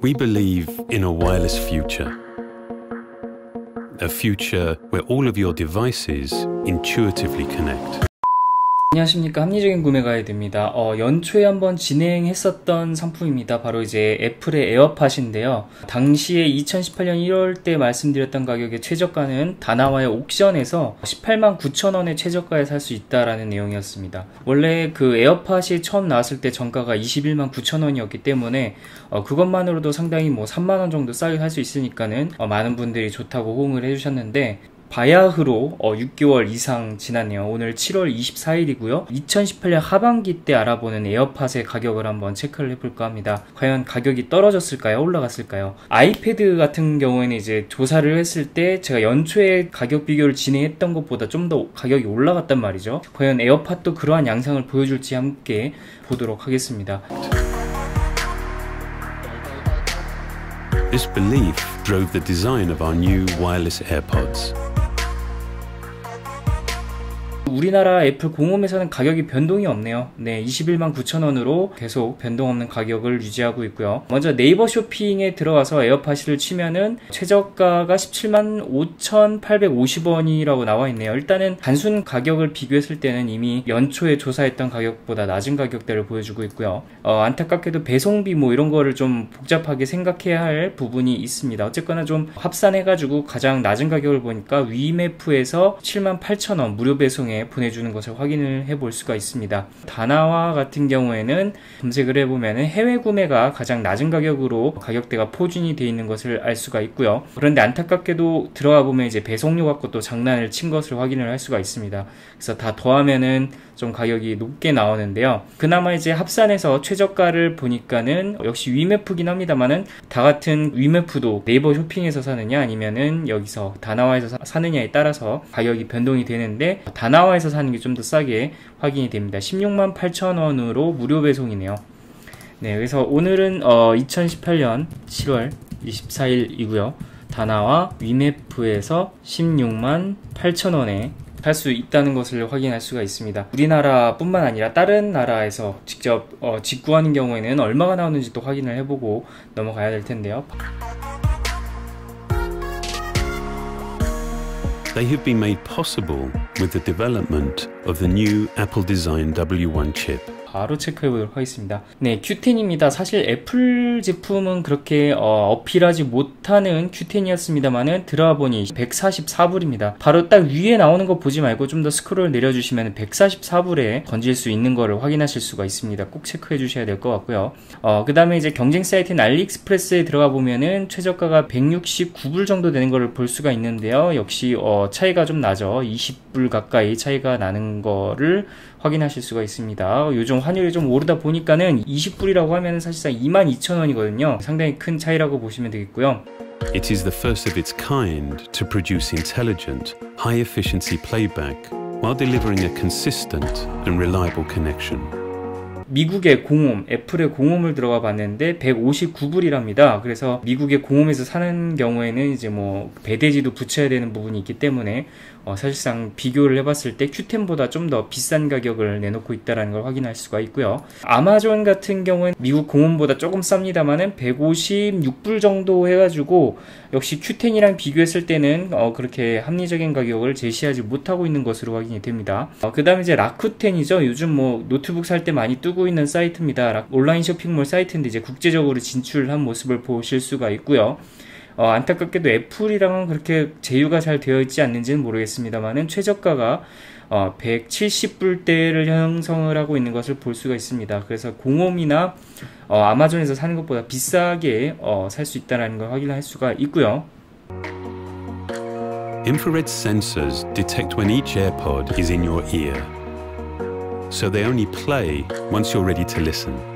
We believe in a wireless future. A future where all of your devices intuitively connect. 안녕하십니까. 합리적인 구매 가이드입니다. 연초에 한번 진행했었던 상품입니다. 바로 이제 애플의 에어팟인데요. 당시에 2018년 1월 때 말씀드렸던 가격의 최저가는 다나와의 옥션에서 189,000원의 최저가에 살 수 있다라는 내용이었습니다. 원래 그 에어팟이 처음 나왔을 때 정가가 219,000원이었기 때문에 그것만으로도 상당히 뭐 3만원 정도 싸게 살 수 있으니까는 많은 분들이 좋다고 호응을 해주셨는데, 바야흐로 6개월 이상 지났네요. 오늘 7월 24일이고요. 2018년 하반기 때 알아보는 에어팟의 가격을 한번 체크를 해볼까 합니다. 과연 가격이 떨어졌을까요? 올라갔을까요? 아이패드 같은 경우에는 이제 조사를 했을 때 제가 연초에 가격 비교를 진행했던 것보다 좀 더 가격이 올라갔단 말이죠. 과연 에어팟도 그러한 양상을 보여줄지 함께 보도록 하겠습니다. This belief drove the design of our new wireless AirPods. 우리나라 애플 공홈에서는 가격이 변동이 없네요. 네, 219,000원으로 계속 변동 없는 가격을 유지하고 있고요. 먼저 네이버 쇼핑에 들어가서 에어팟을 치면은 최저가가 175,850원이라고 나와 있네요. 일단은 단순 가격을 비교했을 때는 이미 연초에 조사했던 가격보다 낮은 가격대를 보여주고 있고요. 안타깝게도 배송비 뭐 이런 거를 좀 복잡하게 생각해야 할 부분이 있습니다. 어쨌거나 좀 합산해가지고 가장 낮은 가격을 보니까 위메프에서 78,000원 무료 배송에 보내주는 것을 확인을 해볼 수가 있습니다. 다나와 같은 경우에는 검색을 해보면 해외 구매가 가장 낮은 가격으로 가격대가 포진이 되어 있는 것을 알 수가 있고요. 그런데 안타깝게도 들어가 보면 이제 배송료 갖고 또 장난을 친 것을 확인을 할 수가 있습니다. 그래서 다 더하면은 좀 가격이 높게 나오는데요. 그나마 이제 합산해서 최저가를 보니까는 역시 위메프긴 합니다만은 다 같은 위메프도 네이버 쇼핑에서 사느냐 아니면은 여기서 다나와에서 사느냐에 따라서 가격이 변동이 되는데, 다나와에서 사는 게 좀 더 싸게 확인이 됩니다. 168,000원으로 무료 배송이네요. 네, 그래서 오늘은 2018년 7월 24일이고요. 다나와 위메프에서 168,000원에 살 수 있다는 것을 확인할 수가 있습니다. 우리나라 뿐만 아니라 다른 나라에서 직접 직구하는 경우에는 얼마가 나오는지 또 확인을 해보고 넘어가야 될 텐데요. They have been made possible with the development of the new Apple Design W1 chip. 바로 체크해보도록 하겠습니다. 네, Q10입니다. 사실 애플 제품은 그렇게 어필하지 못하는 Q10이었습니다만은 들어가 보니 144불입니다. 바로 딱 위에 나오는 거 보지 말고 좀 더 스크롤 내려주시면 144불에 건질 수 있는 거를 확인하실 수가 있습니다. 꼭 체크해 주셔야 될 것 같고요. 그 다음에 이제 경쟁 사이트인 알리익스프레스에 들어가 보면은 최저가가 169불 정도 되는 거를 볼 수가 있는데요. 역시 차이가 좀 나죠. 20불 가까이 차이가 나는 거를 확인하실 수가 있습니다. 요즘 환율이 좀 오르다 보니까는 20불이라고 하면 사실상 22,000원이거든요. 상당히 큰 차이라고 보시면 되겠고요. It is the first of its kind to produce intelligent, high-efficiency playback while delivering a consistent and reliable connection. 미국의 공홈, 애플의 공홈을 들어가 봤는데 159불이랍니다. 그래서 미국의 공홈에서 사는 경우에는 이제 뭐 배대지도 붙여야 되는 부분이 있기 때문에 사실상 비교를 해봤을 때 Q10보다 좀 더 비싼 가격을 내놓고 있다는 걸 확인할 수가 있고요. 아마존 같은 경우는 미국 공홈보다 조금 쌉니다만은 156불 정도 해가지고 역시 Q10이랑 비교했을 때는 그렇게 합리적인 가격을 제시하지 못하고 있는 것으로 확인이 됩니다. 그 다음에 이제 라쿠텐이죠. 요즘 뭐 노트북 살 때 많이 뜨고 있는 사이트입니다. 온라인 쇼핑몰 사이트인데 이제 국제적으로 진출한 모습을 보실 수가 있고요. 안타깝게도 애플이랑은 그렇게 제휴가 잘 되어 있지 않는지는 모르겠습니다만은 최저가가 170불대를 형성을 하고 있는 것을 볼 수가 있습니다. 그래서 공홈이나 아마존에서 사는 것보다 비싸게 살 수 있다는 걸 확인할 수가 있고요. Infrared sensors detect when each AirPod is in your ear. So they only play once you're ready to listen.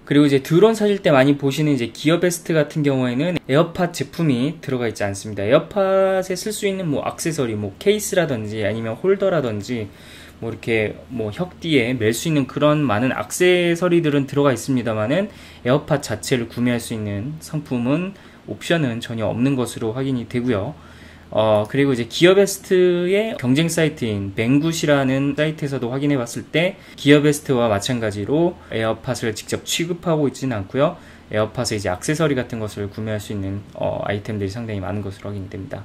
그리고 이제 드론 사실 때 많이 보시는 이제 기어베스트 같은 경우에는 에어팟 제품이 들어가 있지 않습니다. 에어팟에 쓸 수 있는 뭐 액세서리, 뭐 케이스라든지 아니면 홀더라든지 뭐 이렇게 뭐 혁띠에 멜 수 있는 그런 많은 액세서리들은 들어가 있습니다만은 에어팟 자체를 구매할 수 있는 상품은 옵션은 전혀 없는 것으로 확인이 되고요. 그리고 이제 기어베스트의 경쟁 사이트인 뱅굿이라는 사이트에서도 확인해 봤을 때 기어베스트와 마찬가지로 에어팟을 직접 취급하고 있지는 않고요. 에어팟의 이제 액세서리 같은 것을 구매할 수 있는 아이템들이 상당히 많은 것으로 확인이 됩니다.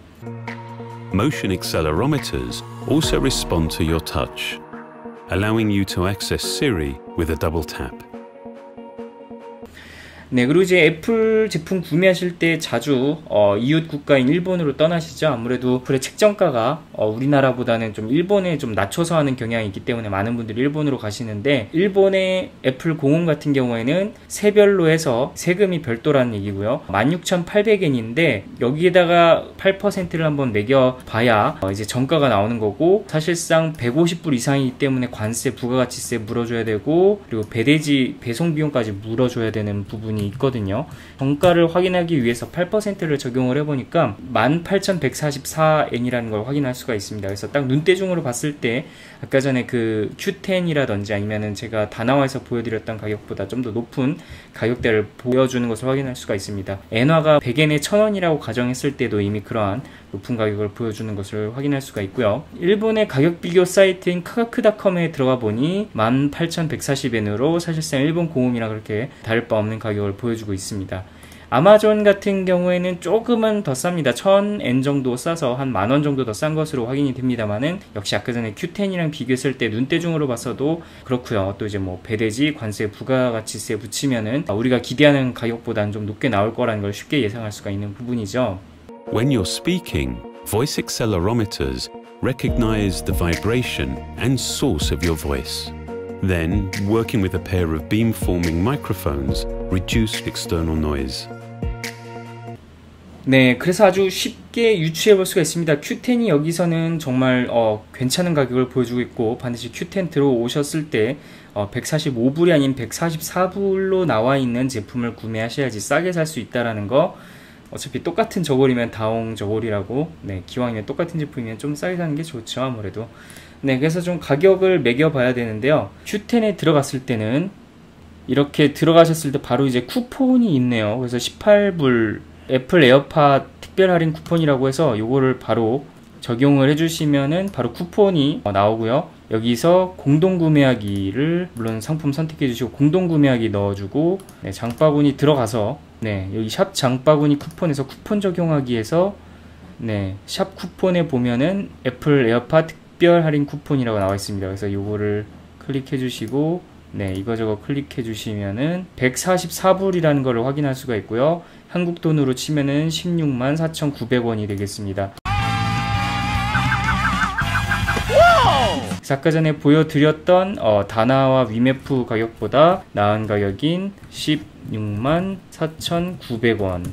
Motion accelerometers also respond to your touch, allowing you to access Siri with a double tap. 네, 그리고 이제 애플 제품 구매하실 때 자주 이웃 국가인 일본으로 떠나시죠. 아무래도 애플의 책정가가 우리나라보다는 좀 일본에 좀 낮춰서 하는 경향이 있기 때문에 많은 분들이 일본으로 가시는데, 일본의 애플 공홈 같은 경우에는 세별로 해서 세금이 별도라는 얘기고요. 16,800엔인데 여기에다가 8%를 한번 매겨봐야 이제 정가가 나오는 거고, 사실상 150불 이상이기 때문에 관세, 부가가치세 물어줘야 되고, 그리고 배대지 배송 비용까지 물어줘야 되는 부분이 있거든요. 정가를 확인하기 위해서 8%를 적용을 해보니까 18,144엔이라는 걸 확인할 수가 있습니다. 그래서 딱 눈대중으로 봤을 때 아까 전에 그 Q10이라든지 아니면은 제가 다나와에서 보여드렸던 가격보다 좀 더 높은 가격대를 보여주는 것을 확인할 수가 있습니다. 엔화가 100엔에 1000원이라고 가정했을 때도 이미 그러한 높은 가격을 보여주는 것을 확인할 수가 있고요. 일본의 가격 비교 사이트인 카가크닷컴에 들어가 보니 18,140엔으로 사실상 일본 공홈이랑 그렇게 다를 바 없는 가격을 보여주고 있습니다. 아마존 같은 경우에는 조금은 더 쌉니다. 1000엔 정도 싸서 한 만원 정도 더 싼 것으로 확인이 됩니다만은, 역시 아까 전에 Q10이랑 비교했을 때 눈대중으로 봤어도 그렇고요. 또 이제 뭐 배대지, 관세, 부가가치세 붙이면은 우리가 기대하는 가격보다는 좀 높게 나올 거라는 걸 쉽게 예상할 수가 있는 부분이죠. When you're speaking, voice accelerometers recognize the vibration and source of your voice. Then, working with a pair of beamforming microphones, reduce external noise. 네, 그래서 아주 쉽게 유추해 볼 수가 있습니다. Q10이 여기서는 정말 괜찮은 가격을 보여주고 있고, 반드시 Q10 들어오셨을 때 145불이 아닌 144불로 나와 있는 제품을 구매하셔야지 싸게 살 수 있다라는 거. 어차피 똑같은 저고리면 다옹 저고리라고, 네, 기왕이면 똑같은 제품이면 좀 싸게 사는 게 좋죠, 아무래도. 네, 그래서 좀 가격을 매겨봐야 되는데요. Q10에 들어갔을 때는 이렇게 들어가셨을 때 바로 이제 쿠폰이 있네요. 그래서 18불 애플 에어팟 특별 할인 쿠폰이라고 해서 요거를 바로 적용을 해주시면은 바로 쿠폰이 나오고요. 여기서 공동 구매하기를, 물론 상품 선택해 주시고 공동 구매하기 넣어주고, 네, 장바구니 들어가서, 네, 여기 샵 장바구니 쿠폰에서 쿠폰 적용하기에서, 네, 샵 쿠폰에 보면은 애플 에어팟 특별 할인 쿠폰이라고 나와 있습니다. 그래서 요거를 클릭해 주시고, 네, 이거저거 클릭해 주시면은 144불이라는 것을 확인할 수가 있고요. 한국 돈으로 치면은 164,900원이 되겠습니다. 아까 전에 보여드렸던 다나와 위메프 가격보다 나은 가격인 164,900원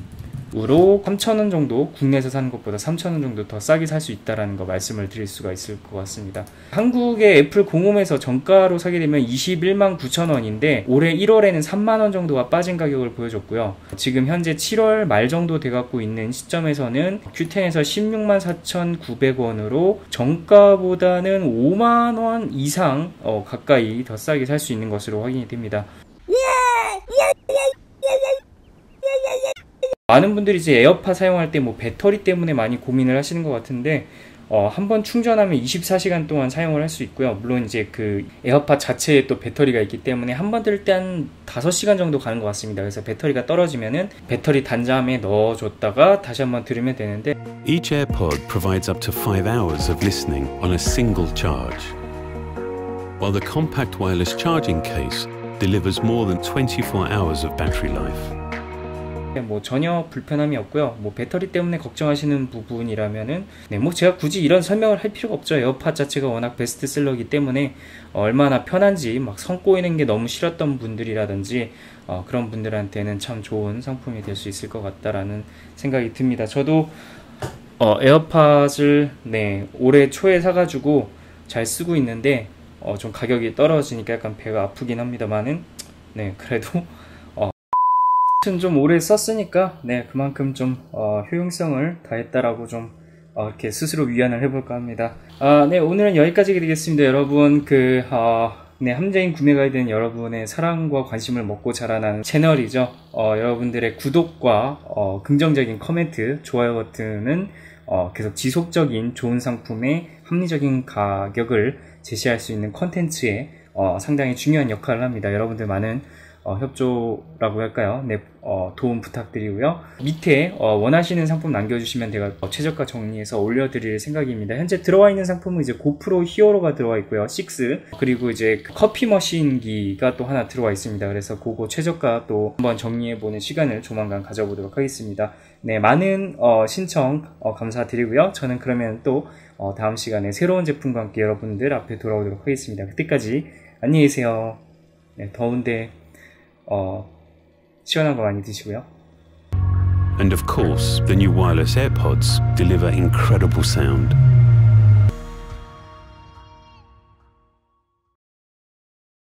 으로 3,000원 정도, 국내에서 사는 것보다 3,000원 정도 더 싸게 살 수 있다는 거 말씀을 드릴 수가 있을 것 같습니다. 한국의 애플 공홈에서 정가로 사게 되면 219,000원인데 올해 1월에는 3만원 정도가 빠진 가격을 보여줬고요. 지금 현재 7월 말 정도 돼갖고 있는 시점에서는 Q10에서 164,900원으로 정가보다는 5만원 이상 가까이 더 싸게 살 수 있는 것으로 확인이 됩니다. 많은 분들이 이제 에어팟 사용할 때 뭐 배터리 때문에 많이 고민을 하시는 것 같은데, 한번 충전하면 24시간 동안 사용을 할 수 있고요. 물론 이제 그 에어팟 자체에 또 배터리가 있기 때문에 한 번 들 때 한 5시간 정도 가는 것 같습니다. 그래서 배터리가 떨어지면은 배터리 단자함에 넣어줬다가 다시 한번 들으면 되는데, Each AirPod provides up to 5 hours of listening on a single charge, while the compact wireless charging case delivers more than 24 hours of battery life. 뭐 전혀 불편함이 없고요. 뭐 배터리 때문에 걱정하시는 부분이라면은 뭐 제가 굳이 이런 설명을 할 필요가 없죠. 에어팟 자체가 워낙 베스트셀러이기 때문에 얼마나 편한지, 막 선 꼬이는 게 너무 싫었던 분들이라든지 그런 분들한테는 참 좋은 상품이 될 수 있을 것 같다라는 생각이 듭니다. 저도 에어팟을 올해 초에 사가지고 잘 쓰고 있는데 좀 가격이 떨어지니까 약간 배가 아프긴 합니다만은 그래도 좀 오래 썼으니까 그만큼 좀 효용성을 다했다라고 좀 이렇게 스스로 위안을 해볼까 합니다. 오늘은 여기까지 되겠습니다. 여러분 함재인 구매 가이드는 여러분의 사랑과 관심을 먹고 자라나는 채널이죠. 여러분들의 구독과 긍정적인 코멘트, 좋아요 버튼은 계속 지속적인 좋은 상품의 합리적인 가격을 제시할 수 있는 컨텐츠에 상당히 중요한 역할을 합니다. 여러분들 많은 협조라고 할까요? 네, 도움 부탁드리고요. 밑에 원하시는 상품 남겨주시면 제가 최저가 정리해서 올려드릴 생각입니다. 현재 들어와 있는 상품은 이제 고프로 히어로가 들어와 있고요. 6 그리고 이제 커피 머신기가 또 하나 들어와 있습니다. 그래서 그거 최저가 또 한번 정리해보는 시간을 조만간 가져보도록 하겠습니다. 네, 많은 신청 감사드리고요. 저는 그러면 또 다음 시간에 새로운 제품과 함께 여러분들 앞에 돌아오도록 하겠습니다. 그때까지 안녕히 계세요. 네, 더운데 시원한 거 많이 드시고요. And of course, the new wireless AirPods deliver incredible sound.